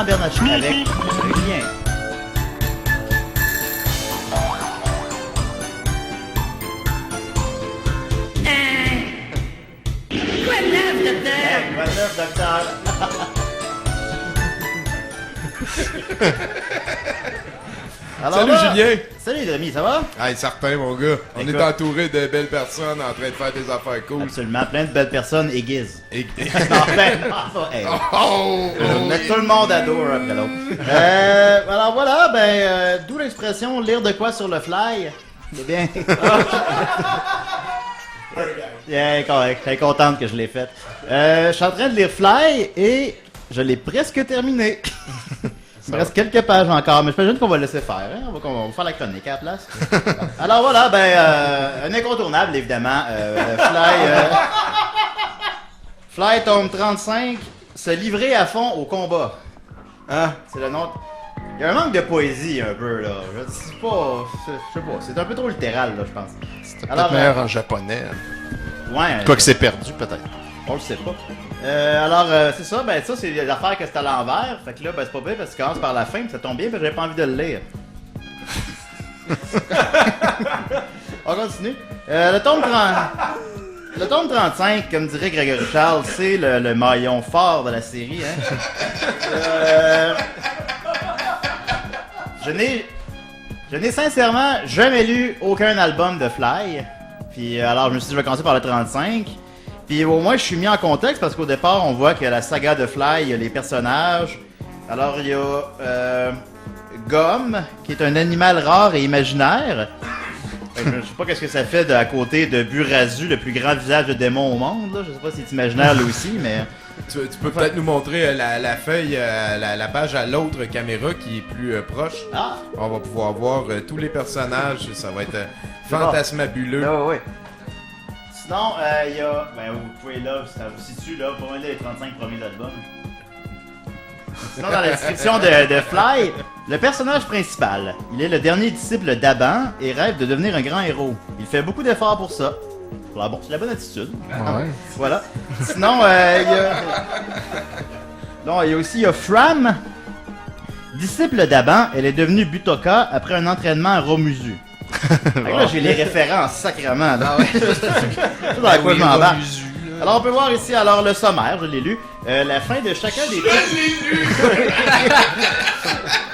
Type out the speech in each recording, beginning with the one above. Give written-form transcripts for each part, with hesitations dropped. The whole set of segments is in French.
Bernatchez avec Julien. Quoi de neuf, docteur? Quoi de neuf, docteur? Alors Salut là, Julien! Salut les amis, ça va? Hey, certain mon gars, on Écoute. est entouré de belles personnes en train de faire des affaires cool. Absolument, plein de belles personnes aiguisent. Et... Non, ben, non, hey. Mettre tout le monde à dos un après l'autre. Alors voilà, d'où l'expression lire de quoi sur le fly. C'est bien. Bien, correct. Elle est contente que je l'ai faite. Je suis en train de lire Fly et je l'ai presque terminé. Il me reste quelques pages encore, mais j'imagine qu'on va laisser faire. Hein? On va faire la chronique à la place. Alors voilà, un incontournable évidemment. Fly tome 35, se livrer à fond au combat. Ah, c'est le nom. Il y a un manque de poésie un peu là. Je sais pas, c'est un peu trop littéral là, je pense. C'était Alors, peut-être meilleur en japonais. Ouais. Quoi que c'est perdu, peut-être. On le sait pas. C'est ça, ça c'est l'affaire que c'est à l'envers. Fait que là, c'est pas bien parce que ça commence par la fin, puis ça tombe bien, parce que j'avais pas envie de le lire. On continue. Le tome 35, comme dirait Grégory Charles, c'est le maillon fort de la série. Hein? Je n'ai sincèrement jamais lu aucun album de Fly. Puis alors je me suis dit, je vais commencer par le 35. Puis au moins je suis mis en contexte parce qu'au départ on voit que la saga de Fly, il y a les personnages. Alors il y a Gomme, qui est un animal rare et imaginaire. Je sais pas qu'est-ce que ça fait à côté de Burazu, le plus grand visage de démon au monde. Là. Je sais pas si c'est imaginaire lui aussi, mais... Tu peux peut-être nous montrer la feuille, la page à l'autre caméra qui est plus proche. Ah! On va pouvoir voir tous les personnages, ça va être fantasmabuleux. Ah oui. Sinon, il y a... vous pouvez là, ça vous situe là, pour les 35 premiers albums. Sinon, dans la description de Fly, le personnage principal, il est le dernier disciple d'Aban et rêve de devenir un grand héros. Il fait beaucoup d'efforts pour ça. Alors bon, c'est la bonne attitude. Ouais. Voilà. Sinon, il y a aussi Fram, disciple d'Aban. Elle est devenue Butoka après un entraînement à Romusu. Là, j'ai les références sacrément. Là. C'est dans quoi je m'embarque. Alors, on peut voir ici, le sommaire, je l'ai lu. La fin de chacun des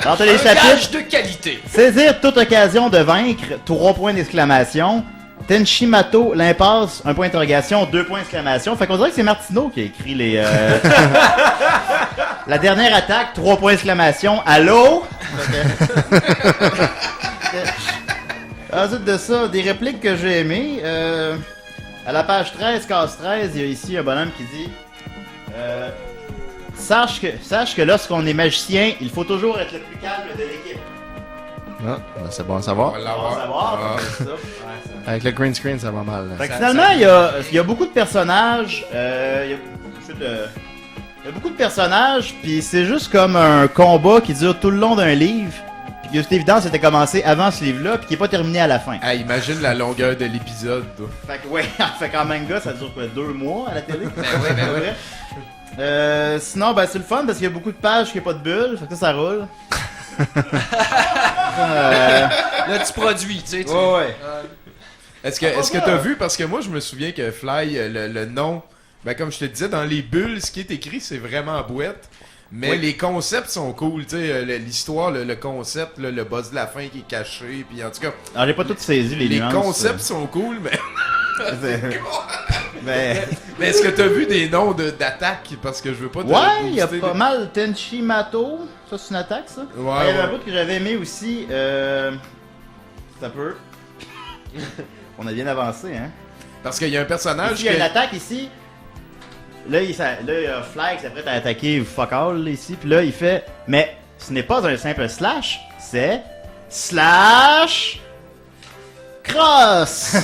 Alors, t'as les chapitres. Gage de qualité. Saisir toute occasion de vaincre, 3 points d'exclamation. Tenshimato, l'impasse, 1 point d'interrogation, 2 points d'exclamation. Fait qu'on dirait que c'est Martineau qui a écrit les... La dernière attaque, 3 points d'exclamation. Allô? Ensuite de ça, des répliques que j'ai aimées. À la page 13, case 13, il y a ici un bonhomme qui dit sache que lorsqu'on est magicien, il faut toujours être le plus calme de l'équipe. Ah, c'est bon à On savoir. va On l'avoir. va savoir, Ah. c'est ça. Avec le green screen, ça va mal. Fait que finalement, il y a beaucoup de personnages. Il y a beaucoup de personnages, puis c'est juste comme un combat qui dure tout le long d'un livre. Puis c'est évident, c'était commencé avant ce livre-là, puis qui est pas terminé à la fin. Hey, imagine la longueur de l'épisode, toi. Fait que ouais, fait qu'en manga, ça dure quoi, 2 mois à la télé? Sinon, c'est le fun parce qu'il y a beaucoup de pages qui n'ont pas de bulles, fait que ça roule. Là, tu produis, tu sais. Ouais. Est-ce que t'as vu, parce que moi je me souviens que Fly, le nom, comme je te disais, dans les bulles, ce qui est écrit c'est vraiment en boîte. Mais les concepts sont cool, tu sais, l'histoire, le concept, le boss de la fin qui est caché, puis en tout cas... Alors j'ai pas tout saisi les nuances. Les concepts sont cool, mais... Mais est-ce que t'as vu des noms d'attaques? Parce que je veux pas te ouais, il y a booster pas mal. Tenshimato, ça c'est une attaque ça? Ouais, Il y avait un ouais. bout que j'avais aimé aussi. Ça peut. On a bien avancé, hein? Parce qu'il y a un personnage Ici, il y a une attaque ici. Là, il y a Fly qui s'apprête à attaquer fuck all là, ici. Puis là, il fait. Mais ce n'est pas un simple slash, c'est. Slash. Cross!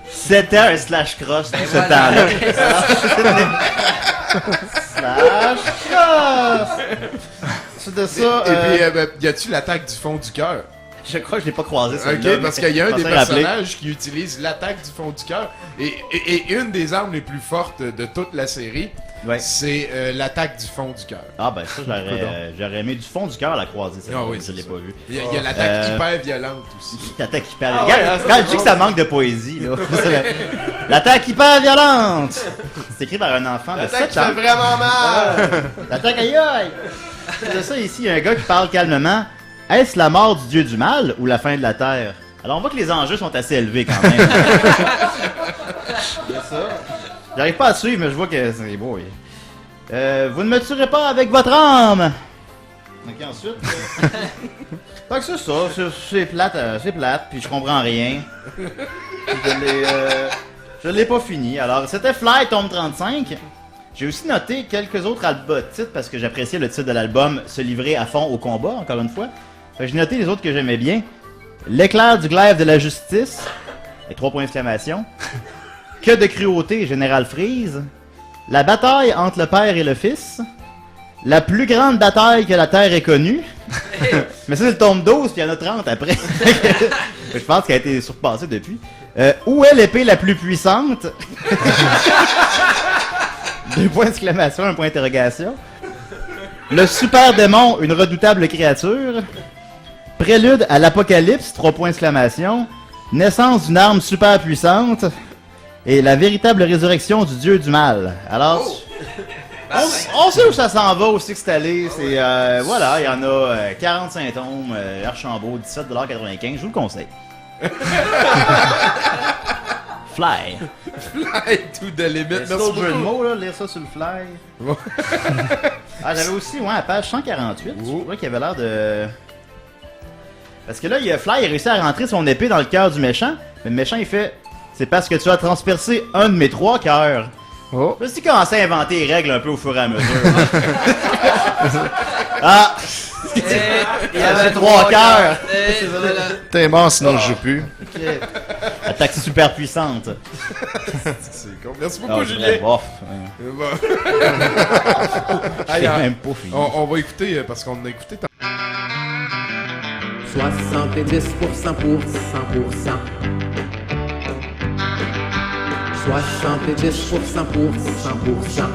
C'était un slash cross tout ce temps-là. Slash cross! C'est de ça. Et puis, y a-tu l'attaque du fond du cœur? Je crois que je l'ai pas croisé, ça. Ok, parce qu'il y a un des personnages personnages qui utilise l'attaque du fond du cœur. Et une des armes les plus fortes de toute la série, Ouais. c'est l'attaque du fond du cœur. Ah ben ça, j'aurais aimé du fond du cœur la croiser, ça. Ah oui, je l'ai c'est pas vu. Il y a l'attaque hyper violente aussi. L'attaque hyper violente. Quand je dis que ça manque de poésie, là. L'attaque hyper violente! C'est écrit par un enfant de L'attaque 7 qui ans. fait vraiment mal! L'attaque aïe aïe! C'est de ça ici, il y a un gars qui parle calmement. Est-ce la mort du dieu du mal ou la fin de la terre? Alors on voit que les enjeux sont assez élevés quand même. C'est ça. J'arrive pas à suivre, mais je vois que c'est beau. Oui. Vous ne me tuerez pas avec votre âme! Ok, ensuite. Fait que c'est ça, c'est plate, puis je comprends rien. Je l'ai pas fini. Alors, c'était Fly Tome 35. J'ai aussi noté quelques autres albums titres parce que j'appréciais le titre de l'album Se livrer à fond au combat, encore une fois. Fait que j'ai noté les autres que j'aimais bien. L'éclair du glaive de la justice, avec 3 points d'exclamation. Que de cruauté, Général Freeze. La bataille entre le père et le fils. La plus grande bataille que la Terre ait connue. Mais ça, c'est le tome 12, puis il y en a 30 après. Je pense qu'elle a été surpassée depuis. Où est l'épée la plus puissante? 2 points d'exclamation, 1 point d'interrogation. Le super démon, une redoutable créature. Prélude à l'apocalypse, 3 points d'exclamation. Naissance d'une arme super puissante. Et la véritable résurrection du dieu du mal. Alors, on sait où ça s'en va, où c'est que c'est allé. C'est, voilà, il y en a 45 tomes, Archambault, 17,95$, je vous le conseille. Fly. Fly to the limit. C'est Merci l'autre jeu de beaucoup. mots, là, lire ça sur le fly. Ouais. Ah, j'avais aussi, ouais, à page 148, je vois qu'il avait l'air de... Parce que là, il y a Fly, il a réussi à rentrer son épée dans le cœur du méchant, mais le méchant, il fait... C'est parce que tu as transpercé un de mes 3 cœurs. Oh. Je me suis commencé à inventer les règles un peu au fur et à mesure. Ah! Il y avait 3 cœurs! T'es mort, sinon je joue plus. Ok. Attaque super puissante. C'est con. Merci Ah, beaucoup, je Julien. dirais, bof. Bon. C'est Allez, même pas fini. on va écouter, parce qu'on a écouté 70% pour 100%. 70% pour 100%.